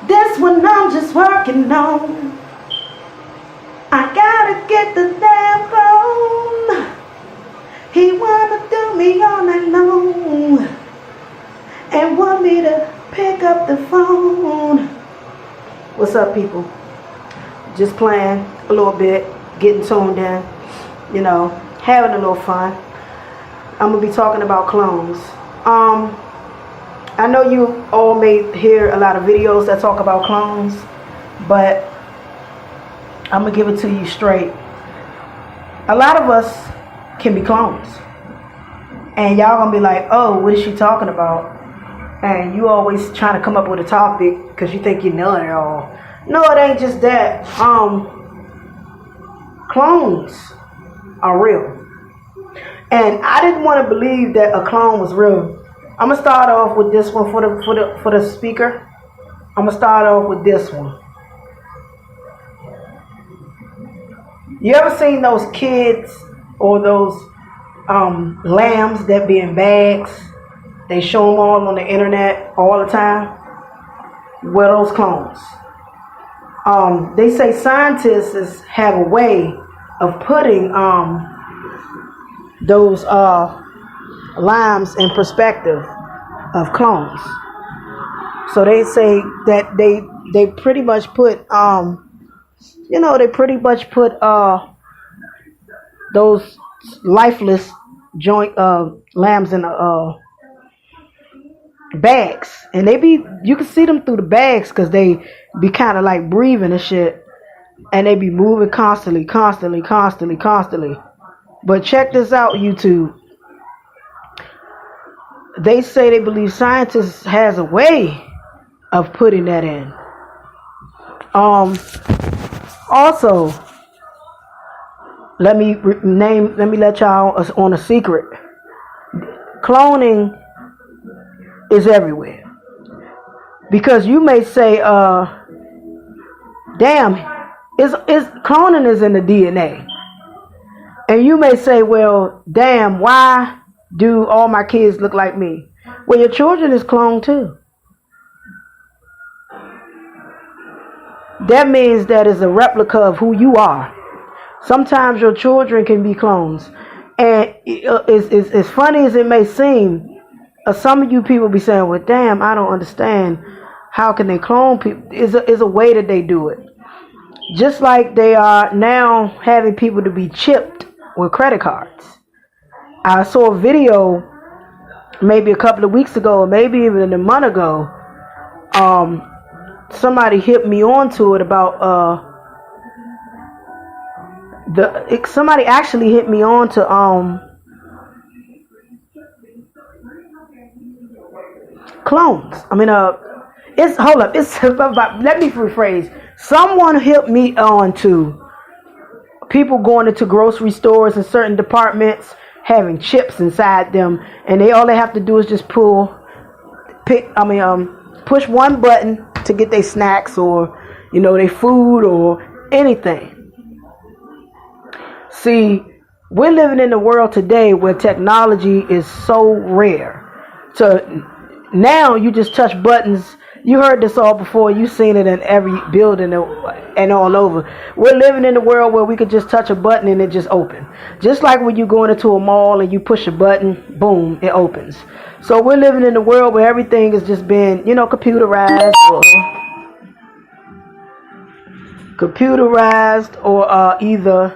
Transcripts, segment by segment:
This one I'm just working on. I gotta get the damn phone. He wanna do me all night long and want me to pick up the phone. What's up, people? Just playing a little bit, getting tuned in, having a little fun. I'm gonna be talking about clones. I know you all may hear a lot of videos that talk about clones, but I'm gonna give it to you straight. A lot of us can be clones, and y'all gonna be like, oh, what is she talking about? And you always trying to come up with a topic because you think you know it all. No, it ain't just that. Clones are real, and I didn't want to believe that a clone was real. I'm gonna start off with this one for the speaker. I'm gonna start off with this one. You ever seen those kids or those lambs that be in bags? They show them all on the internet all the time. Well, those clones. They say scientists have a way of putting those lambs in perspective of clones. So they say that they pretty much put those lifeless joint lambs in bags, and you can see them through the bags because they be kind of like breathing and shit, and they be moving constantly. But check this out, YouTube. They say they believe scientists has a way of putting that in. Also, let me let y'all on a secret. Cloning is everywhere. Because you may say, damn, cloning is in the DNA. And you may say, well, damn, why do all my kids look like me? Well, your children is cloned too. That means that is a replica of who you are. Sometimes your children can be clones. And as funny as it may seem, some of you people be saying, well, damn, I don't understand. How can they clone people? Is a way that they do it. Just like they are now having people to be chipped with credit cards. I saw a video maybe a couple of weeks ago, or maybe even a month ago. Somebody hit me onto it about somebody actually hit me on to clones. I mean, let me rephrase. Someone hit me on to people going into grocery stores and certain departments having chips inside them, and all they have to do is just push one button to get their snacks or their food or anything. See, we're living in a world today where technology is so rare. So now you just touch buttons. You heard this all before. You've seen it in every building and all over. We're living in a world where we could just touch a button and it just opens. Just like when you go into a mall and you push a button, boom, it opens. So we're living in a world where everything is just being, computerized or either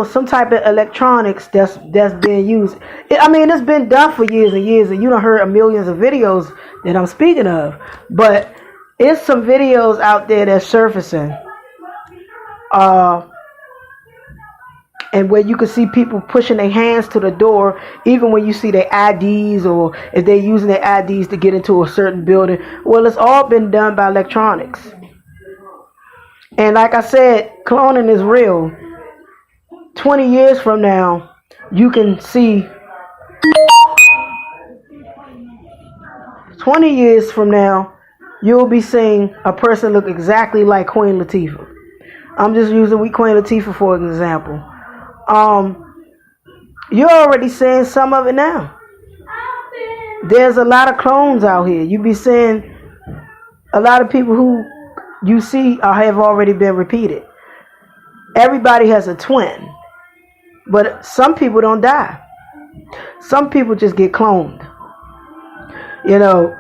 some type of electronics that's being used. It's been done for years and years, and you done heard millions of videos that I'm speaking of. But it's some videos out there that's surfacing, and where you can see people pushing their hands to the door, even when you see their IDs or if they're using their IDs to get into a certain building. Well, it's all been done by electronics. And like I said, cloning is real. 20 years from now, you can see 20 years from now, you'll be seeing a person look exactly like Queen Latifah. I'm just using Queen Latifah for an example. You're already seeing some of it now. There's a lot of clones out here. You be seeing A lot of people who you see have already been repeated. Everybody has a twin, but some people don't die. Some people just get cloned. You know,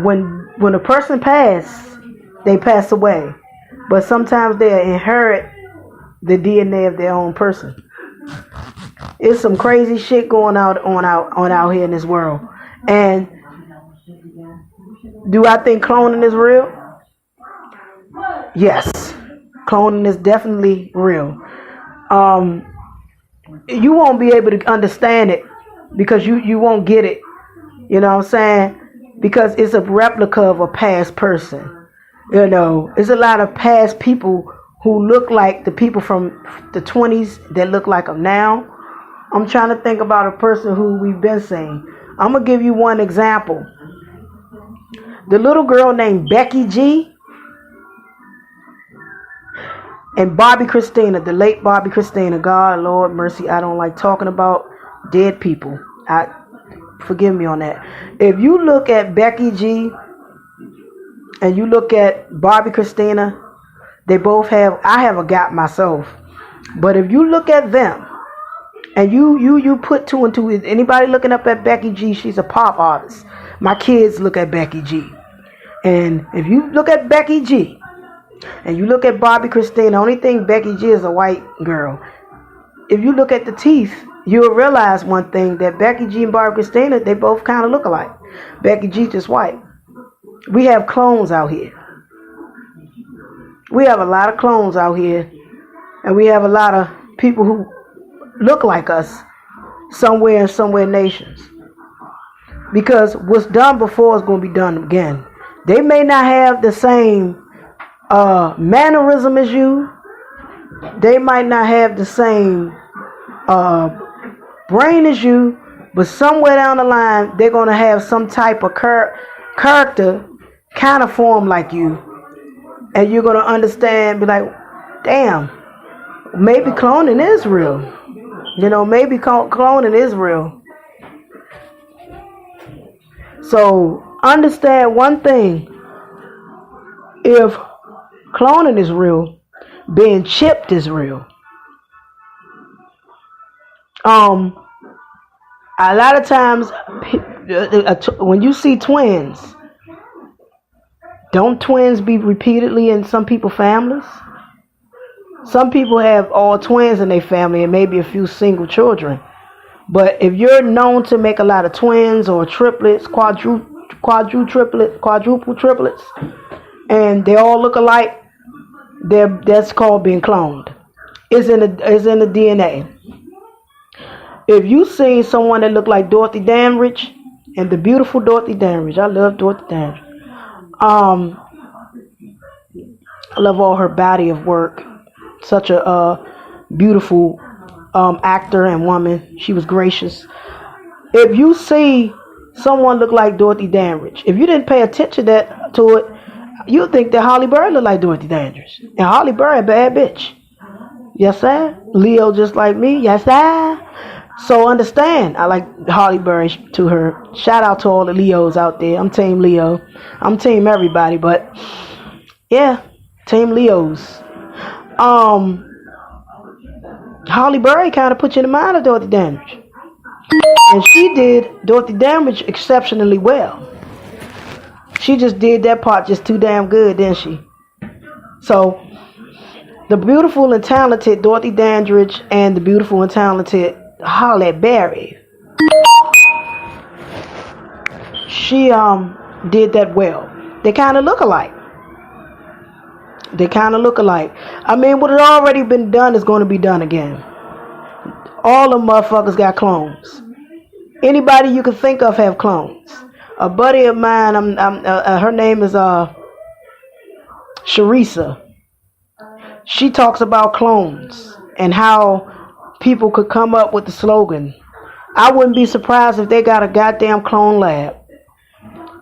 when a person passes, they pass away, but sometimes they inherit the DNA of their own person. It's some crazy shit going on out here in this world. And do I think cloning is real? Yes, cloning is definitely real. You won't be able to understand it because you won't get it. You know what I'm saying? Because it's a replica of a past person. You know, there's a lot of past people who look like the people from the 20s that look like them now. I'm trying to think about a person who we've been seeing. I'm going to give you one example. The little girl named Becky G and Bobby Christina, the late Bobby Christina. God, Lord, mercy, I don't like talking about dead people. Forgive me on that. If you look at Becky G and you look at Bobby Christina, they both have, I have a gap myself. But if you look at them and you put two and two, anybody looking up at Becky G, she's a pop artist. My kids look at Becky G. And if you look at Becky G and you look at Bobby Christina, the only thing Becky G is a white girl. If you look at the teeth, you'll realize one thing, that Becky G and Barbara Christina, they both kind of look alike. Becky G just white. We have clones out here. We have a lot of clones out here. And we have a lot of people who look like us somewhere nations. Because what's done before is going to be done again. They may not have the same mannerism as you. They might not have the same brain as you, but somewhere down the line they're going to have some type of character kind of form like you, and you're going to understand, be like, damn, maybe cloning is real. You know, maybe cloning is real. So understand one thing: if cloning is real, being chipped is real. A lot of times when you see twins, don't twins be repeatedly in some people's families? Some people have all twins in their family and maybe a few single children. But if you're known to make a lot of twins or triplets, quadruple triplets, and they all look alike, that's called being cloned. It's in the DNA. If you seen someone that looked like Dorothy Dandridge, and the beautiful Dorothy Dandridge, I love Dorothy Dandridge. I love all her body of work. Such a beautiful actor and woman. She was gracious. If you see someone look like Dorothy Dandridge, if you didn't pay attention to it, you think that Holly Berry looked like Dorothy Dandridge. And Holly Berry, a bad bitch. Yes, sir. Leo just like me. Yes, sir. So understand, I like Holly Berry to her. Shout out to all the Leos out there. I'm Team Leo. I'm Team everybody, but yeah, Team Leos. Holly Berry kind of put you in the mind of Dorothy Dandridge. And she did Dorothy Dandridge exceptionally well. She just did that part just too damn good, didn't she? So, the beautiful and talented Dorothy Dandridge and the beautiful and talented Holly Berry, she did that well. They kind of look alike. I mean, what had already been done is going to be done again. All the motherfuckers got clones. Anybody you can think of have clones. A buddy of mine, her name is Sharisa. She talks about clones and how people could come up with the slogan. I wouldn't be surprised if they got a goddamn clone lab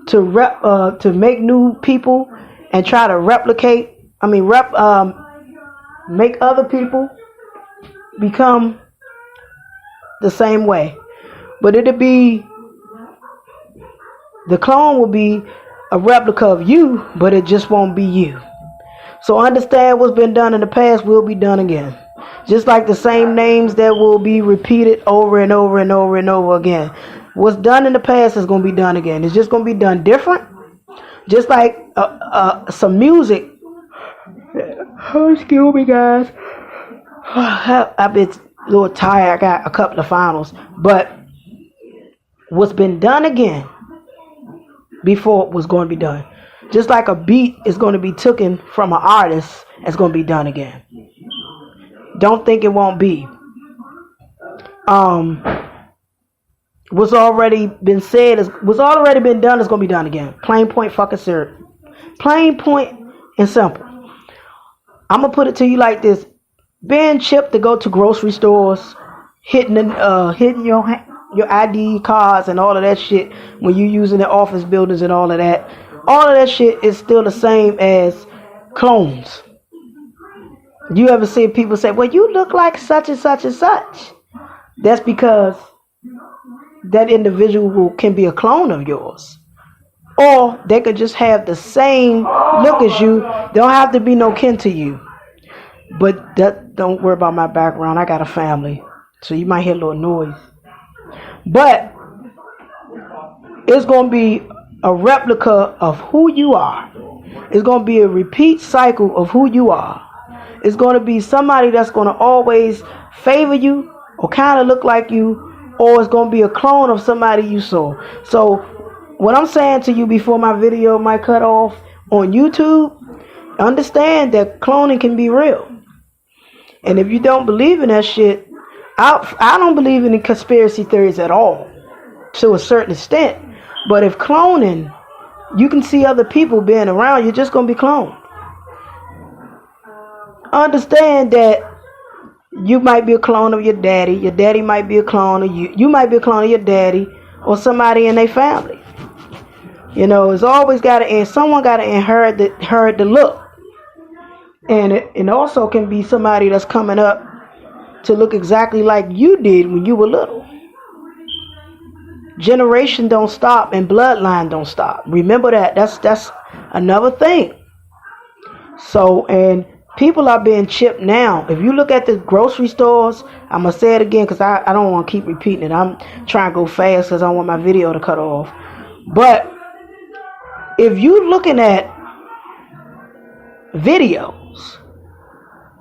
to make new people and try to make other people become the same way. But the clone will be a replica of you, but it just won't be you. So understand what's been done in the past will be done again. Just like the same names that will be repeated over and over and over and over again. What's done in the past is going to be done again. It's just going to be done different. Just like some music. Oh, excuse me, guys. I've been a little tired. I got a couple of finals. But what's been done again before was going to be done. Just like a beat is going to be taken from an artist, it's going to be done again. Don't think it won't be. What's already been said is what's already been done is going to be done again. Plain point fucking syrup. Plain point and simple. I'm going to put it to you like this. Being chipped to go to grocery stores, hitting your ID cards and all of that shit when you using the office buildings and all of that shit is still the same as clones. You ever see people say, well, you look like such and such and such? That's because that individual can be a clone of yours. Or they could just have the same look as you. They don't have to be no kin to you. But don't worry about my background. I got a family. So you might hear a little noise. But it's going to be a replica of who you are. It's going to be a repeat cycle of who you are. It's going to be somebody that's going to always favor you or kind of look like you, or it's going to be a clone of somebody you saw. So what I'm saying to you before my video might cut off on YouTube, understand that cloning can be real. And if you don't believe in that shit, I don't believe in the conspiracy theories at all, to a certain extent. But if cloning, you can see other people being around, you're just going to be cloned. Understand that you might be a clone of your daddy might be a clone of you, you might be a clone of your daddy or somebody in their family. You know, it's always got to, and someone got to inherit the look. And it also can be somebody that's coming up to look exactly like you did when you were little. Generation don't stop and bloodline don't stop. Remember that. That's another thing. So, and people are being chipped now. If you look at the grocery stores, I'm going to say it again because I don't want to keep repeating it. I'm trying to go fast because I don't want my video to cut off. But if you're looking at videos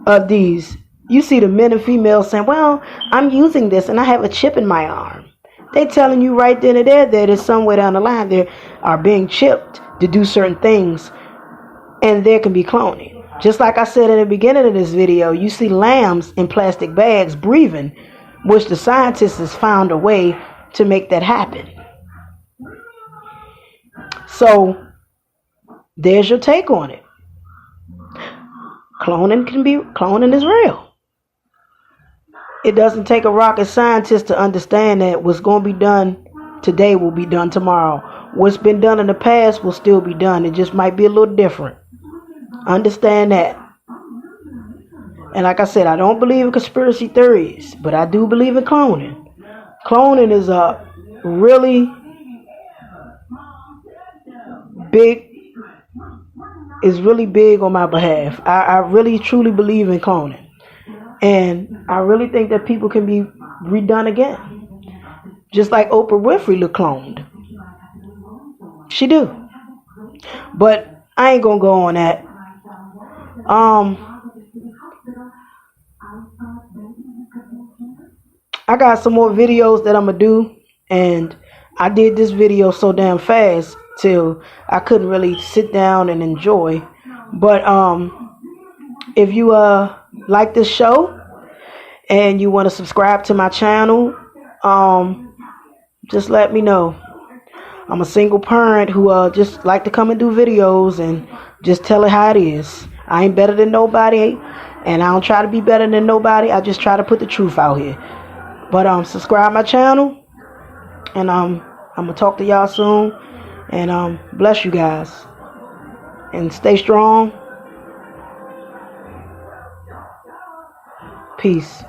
of these, you see the men and females saying, well, I'm using this and I have a chip in my arm. They telling you right then and there that it's somewhere down the line they are being chipped to do certain things, and there can be cloning. Just like I said in the beginning of this video, you see lambs in plastic bags breathing, which the scientists has found a way to make that happen. So there's your take on it. Cloning is real. It doesn't take a rocket scientist to understand that what's going to be done today will be done tomorrow. What's been done in the past will still be done. It just might be a little different. Understand that. And like I said, I don't believe in conspiracy theories, but I do believe in cloning. Cloning is a really big on my behalf. I really truly believe in cloning. And I really think that people can be redone again. Just like Oprah Winfrey looked cloned. She do. But I ain't gonna go on that. I got some more videos that I'm gonna do, and I did this video so damn fast till I couldn't really sit down and enjoy. But if you like this show and you want to subscribe to my channel, just let me know. I'm a single parent who just like to come and do videos and just tell it how it is. I ain't better than nobody, and I don't try to be better than nobody. I just try to put the truth out here. But subscribe my channel, and I'm gonna talk to y'all soon. And bless you guys, and stay strong. Peace.